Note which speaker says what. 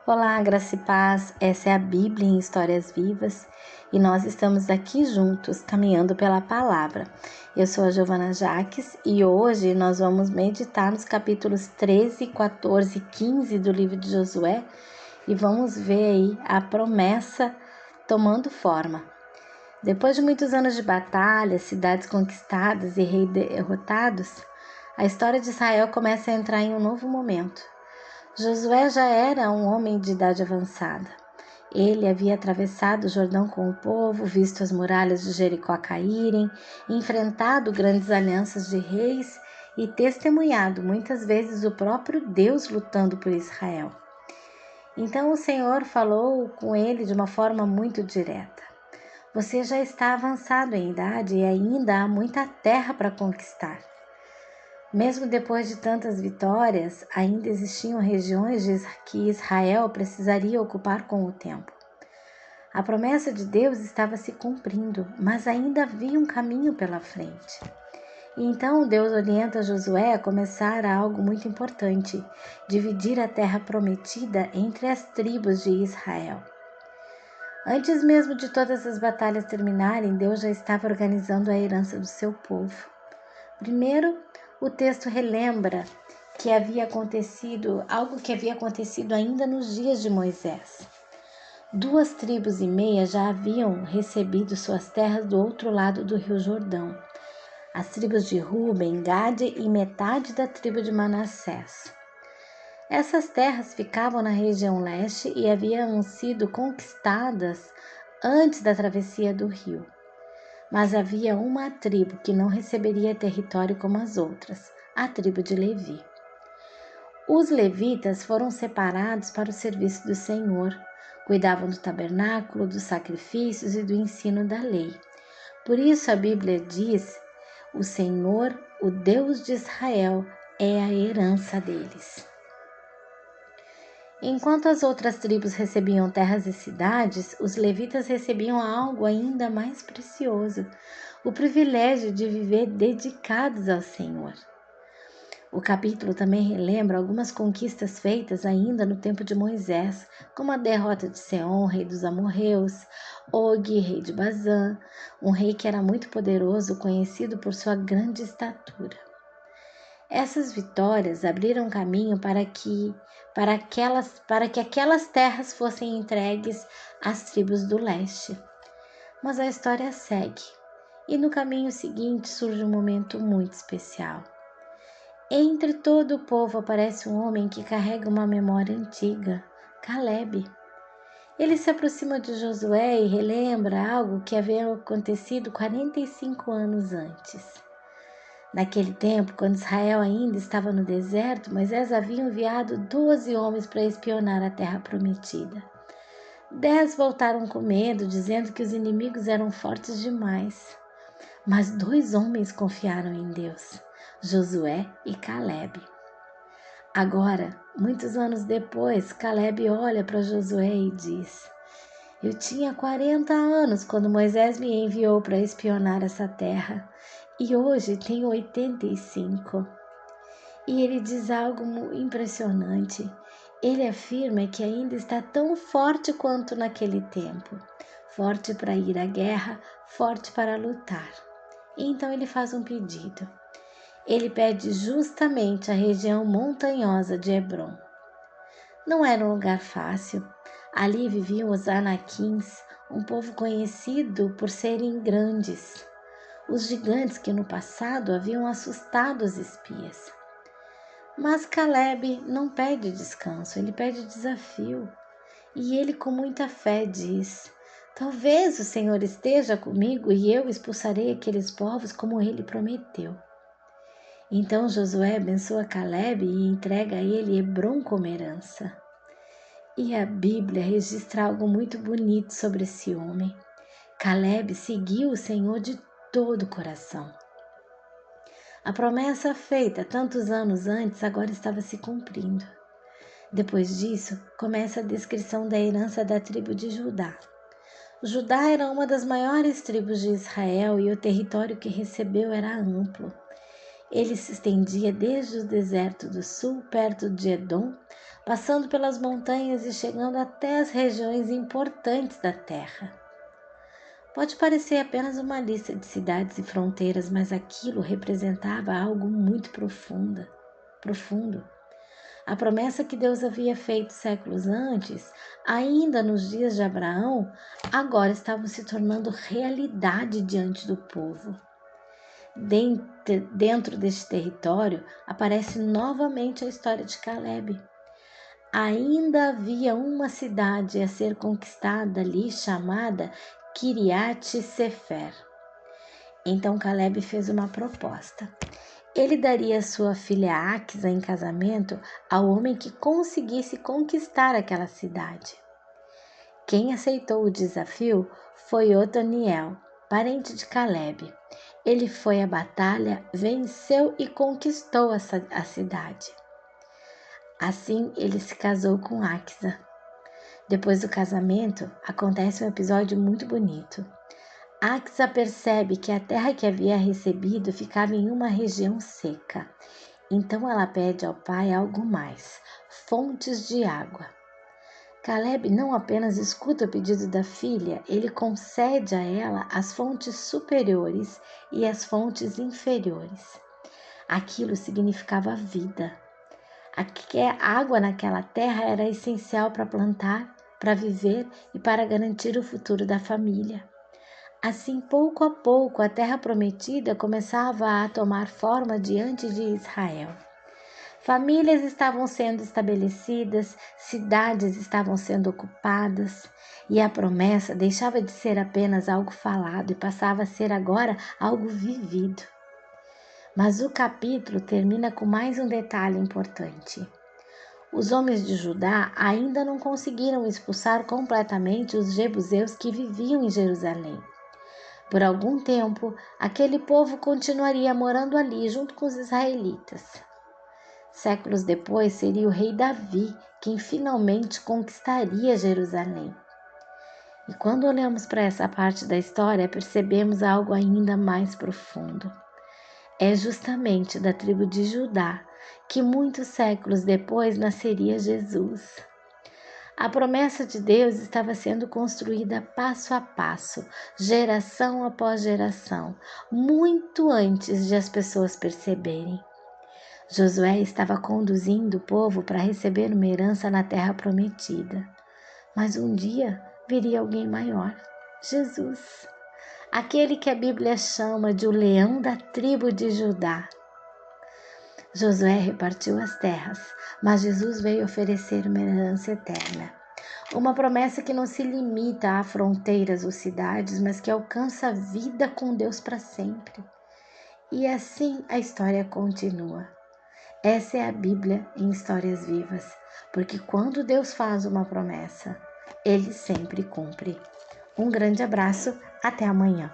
Speaker 1: Olá, graça e paz. Essa é a Bíblia em Histórias Vivas e nós estamos aqui juntos, caminhando pela palavra. Eu sou a Giovana Jaques e hoje nós vamos meditar nos capítulos 13, 14 e 15 do livro de Josué e vamos ver aí a promessa tomando forma. Depois de muitos anos de batalha, cidades conquistadas e reis derrotados, a história de Israel começa a entrar em um novo momento. Josué já era um homem de idade avançada. Ele havia atravessado o Jordão com o povo, visto as muralhas de Jericó caírem, enfrentado grandes alianças de reis e testemunhado muitas vezes o próprio Deus lutando por Israel. Então o Senhor falou com ele de uma forma muito direta. Você já está avançado em idade e ainda há muita terra para conquistar. Mesmo depois de tantas vitórias, ainda existiam regiões que Israel precisaria ocupar com o tempo. A promessa de Deus estava se cumprindo, mas ainda havia um caminho pela frente. E então Deus orienta Josué a começar algo muito importante: dividir a terra prometida entre as tribos de Israel. Antes mesmo de todas as batalhas terminarem, Deus já estava organizando a herança do seu povo. Primeiro, o texto relembra que havia acontecido algo que havia acontecido ainda nos dias de Moisés. 2,5 tribos já haviam recebido suas terras do outro lado do Rio Jordão. As tribos de Ruben, Gade e metade da tribo de Manassés. Essas terras ficavam na região leste e haviam sido conquistadas antes da travessia do rio. Mas havia uma tribo que não receberia território como as outras, a tribo de Levi. Os levitas foram separados para o serviço do Senhor, cuidavam do tabernáculo, dos sacrifícios e do ensino da lei. Por isso a Bíblia diz: o Senhor, o Deus de Israel, é a herança deles. Enquanto as outras tribos recebiam terras e cidades, os levitas recebiam algo ainda mais precioso: o privilégio de viver dedicados ao Senhor. O capítulo também relembra algumas conquistas feitas ainda no tempo de Moisés, como a derrota de Seom, rei dos amorreus, Og, rei de Bazã, um rei que era muito poderoso, conhecido por sua grande estatura. Essas vitórias abriram caminho para que aquelas terras fossem entregues às tribos do leste. Mas a história segue, e no caminho seguinte surge um momento muito especial. Entre todo o povo aparece um homem que carrega uma memória antiga, Caleb. Ele se aproxima de Josué e relembra algo que havia acontecido 45 anos antes. Naquele tempo, quando Israel ainda estava no deserto, Moisés havia enviado 12 homens para espionar a terra prometida. 10 voltaram com medo, dizendo que os inimigos eram fortes demais. Mas 2 homens confiaram em Deus, Josué e Caleb. Agora, muitos anos depois, Caleb olha para Josué e diz: eu tinha 40 anos quando Moisés me enviou para espionar essa terra e hoje tenho 85. E ele diz algo impressionante. Ele afirma que ainda está tão forte quanto naquele tempo, forte para ir à guerra, forte para lutar. Então ele faz um pedido. Ele pede justamente a região montanhosa de Hebrom. Não era um lugar fácil. Ali viviam os Anaquins, um povo conhecido por serem grandes. Os gigantes que no passado haviam assustado os espias. Mas Caleb não pede descanso, ele pede desafio. E ele com muita fé diz: talvez o Senhor esteja comigo e eu expulsarei aqueles povos como ele prometeu. Então Josué abençoa Caleb e entrega a ele Hebrom como herança. E a Bíblia registra algo muito bonito sobre esse homem. Caleb seguiu o Senhor de todo o coração. A promessa feita tantos anos antes agora estava se cumprindo. Depois disso, começa a descrição da herança da tribo de Judá. Judá era uma das maiores tribos de Israel e o território que recebeu era amplo. Ele se estendia desde o deserto do sul, perto de Edom, passando pelas montanhas e chegando até as regiões importantes da terra. Pode parecer apenas uma lista de cidades e fronteiras, mas aquilo representava algo muito profundo. A promessa que Deus havia feito séculos antes, ainda nos dias de Abraão, agora estava se tornando realidade diante do povo. Dentro deste território aparece novamente a história de Caleb. Ainda havia uma cidade a ser conquistada ali chamada Kiriat Sefer. Então Caleb fez uma proposta. Ele daria sua filha Axa em casamento ao homem que conseguisse conquistar aquela cidade. Quem aceitou o desafio foi Otoniel, parente de Caleb. Ele foi à batalha, venceu e conquistou a cidade. Assim, ele se casou com Axa. Depois do casamento, acontece um episódio muito bonito. Axa percebe que a terra que havia recebido ficava em uma região seca. Então ela pede ao pai algo mais, fontes de água. Caleb não apenas escuta o pedido da filha, ele concede a ela as fontes superiores e as fontes inferiores. Aquilo significava vida. A água naquela terra era essencial para plantar, para viver e para garantir o futuro da família. Assim, pouco a pouco, a terra prometida começava a tomar forma diante de Israel. Famílias estavam sendo estabelecidas, cidades estavam sendo ocupadas, e a promessa deixava de ser apenas algo falado e passava a ser agora algo vivido. Mas o capítulo termina com mais um detalhe importante. Os homens de Judá ainda não conseguiram expulsar completamente os jebuseus que viviam em Jerusalém. Por algum tempo, aquele povo continuaria morando ali junto com os israelitas. Séculos depois, seria o rei Davi quem finalmente conquistaria Jerusalém. E quando olhamos para essa parte da história, percebemos algo ainda mais profundo. É justamente da tribo de Judá que muitos séculos depois nasceria Jesus. A promessa de Deus estava sendo construída passo a passo, geração após geração, muito antes de as pessoas perceberem. Josué estava conduzindo o povo para receber uma herança na terra prometida. Mas um dia viria alguém maior, Jesus, aquele que a Bíblia chama de o leão da tribo de Judá. Josué repartiu as terras, mas Jesus veio oferecer uma herança eterna. Uma promessa que não se limita a fronteiras ou cidades, mas que alcança a vida com Deus para sempre. E assim a história continua. Essa é a Bíblia em histórias vivas, porque quando Deus faz uma promessa, Ele sempre cumpre. Um grande abraço, até amanhã.